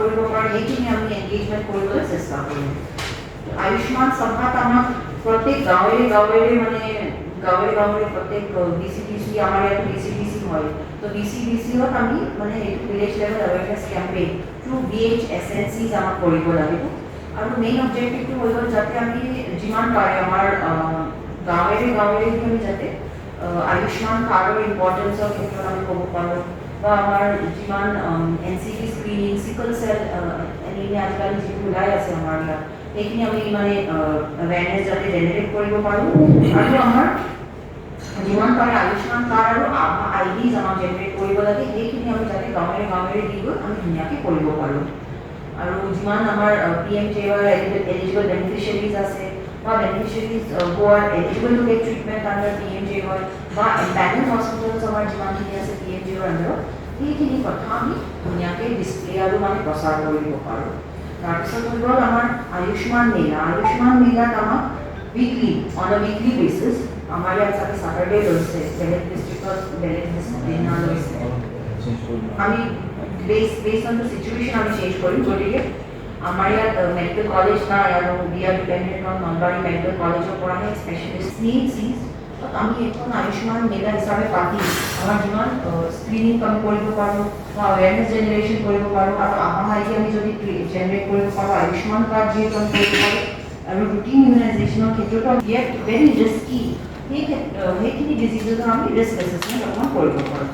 কৰিব পাৰে সেইখিনি আমি এংগেজমেণ্ট কৰিবলৈ চেষ্টা কৰিম। আয়ুষ্মান সভাত আমাক প্ৰত্যেক গাঁৱে মানে গাঁৱে প্ৰত্যেক ডিচিডিচি আমাৰ ইয়াত ডিচিডিচি হয়, তো ডিচিডিচিত আমি মানে এইটো village level awareness campaign through BHSNCs আমাক কৰিব লাগিব। আৰু মেইন অবজেক্টিভটো হৈ গ'ল যাতে আমি যিমান পাৰে আমাৰ গাঁৱে আমি যাতে আয়ুষ্মান কাৰ্ডৰ ইম্পৰ্টেঞ্চৰ ক্ষেত্ৰত আমি ক'ব পাৰোঁ, বা আমাৰ যিমান NCD screening, sickle cell anaemia আজিকালি যিটো ওলাই আছে আমাৰ ইয়াত, সেইখিনি আমি মানে এৱেৰনেছ যাতে জেনেৰেট কৰিব পাৰোঁ। আৰু আমাৰ যিমান পাৰে আয়ুষ্মান কাৰ্ড আৰু IDs আমাক জেনেৰেট কৰিব লাগে, সেইখিনি আমি যাতে গাঁৱে দি গৈ আমি ধুনীয়াকৈ কৰিব পাৰোঁ। আৰু যিমান আমাৰ PMJY এলিজিবল বেনিফিচিয়াৰিজ আছে বা beneficiaries who are eligible to get treatment under PMJY বা empaneled hospitals আমাৰ যিমানখিনি আছে PMJY আণ্ডাৰত, সেইখিনি কথা আমি ধুনীয়াকৈ ডিছপ্লে আৰু মানে প্ৰচাৰ কৰিব পাৰোঁ। তাৰপিছত হৈ গ'ল আমাৰ আয়ুষ্মান মেলাত আমাক অন আ উইকলি বেচিছ, আমাৰ ইয়াত চাগে Saturday লৈছে, বেলেগ ডিষ্ট্ৰিক্টত বেলেগ দিনা লৈছে, আমি based on the situation আমি চেঞ্জ কৰিম। গতিকে আমাৰ ইয়াত মেডিকেল কলেজ নাই আৰু we are dependent on Nalbari medical কলেজৰ পৰাহে স্পেচিয়েলিষ্ট নিডছ, আমি এখন আয়ুষ্মান মেলা হিচাপে পাতি আমাৰ যিমান স্ক্ৰিনিং আমি কৰিব পাৰোঁ বা এৱেৰনেছ জেনেৰেশ্যন কৰিব পাৰোঁ, আৰু আমাৰ আমি যদি জেনেৰেট কৰিব পাৰোঁ, আয়ুষ্মান কাৰ্ড যিহেতু আমি কৰিব পাৰোঁ, আৰু ৰুটিন ইমিউনাইজেশ্যনৰ ক্ষেত্ৰতো ইয়াত ভেৰি ৰিস্কি, সেইখিনি ডিজিজৰ আমি ৰিস্ক এছেছমেণ্ট অকণমান কৰিব পাৰোঁ।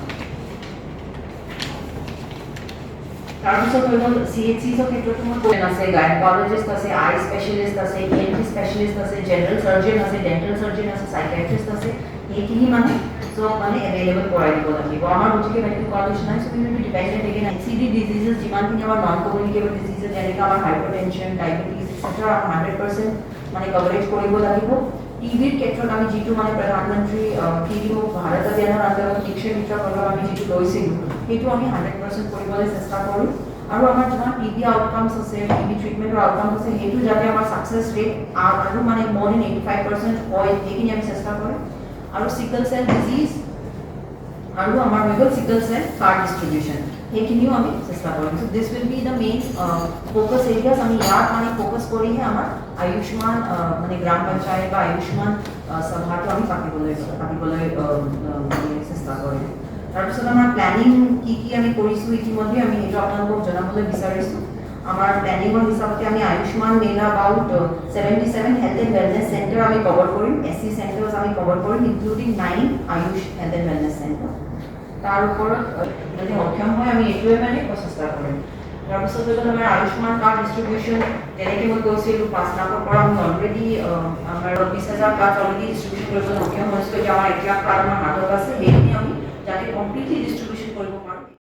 তাৰপিছত হৈ গ'ল CHCৰ ক্ষেত্ৰতো মোৰ আছে, গাইনকলজিষ্ট আছে, আই স্পেচিয়েলিষ্ট আছে, ENT স্পেচিয়েলিষ্ট আছে, জেনেৰেল চাৰ্জন আছে, ডেণ্টেল চাৰ্জন আছে, চাইকিয়াট্ৰিষ্ট আছে, সেইখিনি মানে চব মানে এভেইলেবল কৰাই দিব লাগিব। আমাৰ গতিকে মেডিকেল কলেজ নাই, so' will be dependent again NCD diseases যিমানখিনি আমাৰ নন কমিউনিকেবল ডিজিজেছ যেনেকৈ আমাৰ হাইপাৰটেনশ্যন, ডায়েবেটিছ এটচেট্ৰা 100% মানে কভাৰেজ কৰিব লাগিব। টিবিৰ ক্ষেত্ৰত আমি যিটো মানে প্ৰধানমন্ত্ৰী TB ভাৰত অভিযানৰ আণ্ডাৰত নিক্ষয় মিত্ৰ প্ৰগ্ৰাম আমি যিটো লৈছিলোঁ, সেইটো আমি 100% কৰিবলৈ চেষ্টা কৰোঁ। আৰু আমাৰ যিমান TB আউটকামছ আছে, TB ট্ৰিটমেণ্টৰ আউটকামছ আছে, সেইটো যাতে আমাৰ ছাকচেছ ৰেট আৰু মানে more than 85% হয়, সেইখিনি আমি চেষ্টা কৰোঁ। আৰু চিকল চেল ডিজিজ আৰু আমাৰ হৈ গ'ল চিকল চেল কাৰ্ড ডিষ্ট্ৰিবিউশ্যন, সেইখিনিও আমি চেষ্টা কৰিম। So' this will be the main focus areas. আমি ইয়াত মানে ফ'কাছ কৰিহে আমাৰ আয়ুষ্মান মানে গ্ৰাম পঞ্চায়ত বা আয়ুষ্মান সভাটো আমি পাতিবলৈ চেষ্টা কৰিম। তাৰপিছত আমাৰ প্লেনিং কি আমি কৰিছোঁ ইতিমধ্যে আমি সেইটো আপোনালোকক জনাবলৈ বিচাৰিছোঁ। আমাৰ প্লেনিঙৰ হিচাপতে আমি আয়ুষ্মান মেলা about 77 health and wellness centre আমি কভাৰ কৰিম, SC চেণ্টাৰ্ছ আমি কভাৰ কৰিম, including 9 Ayush health and wellness centre. তাৰ ওপৰত যদি সক্ষম হয় আমি এইটোৱে মানে প্ৰচেষ্টা কৰিম। তাৰপিছত হৈ গ'ল আমাৰ আয়ুষ্মান কাৰ্ড ডিষ্ট্ৰিবিউশ্যন, যেনেকৈ মই কৈছিলোঁ 5 লাখৰ পৰা আমি অলৰেডি আমাৰ 20,000 কাৰ্ড অলৰেডি ডিষ্ট্ৰিবিউশ্যন কৰিবলৈ সক্ষম হৈছোঁ। এতিয়া আমাৰ 1 লাখ কাৰ্ড আমাৰ হাতত আছে, সেইখিনি আমি যাতে কমপ্লিটলি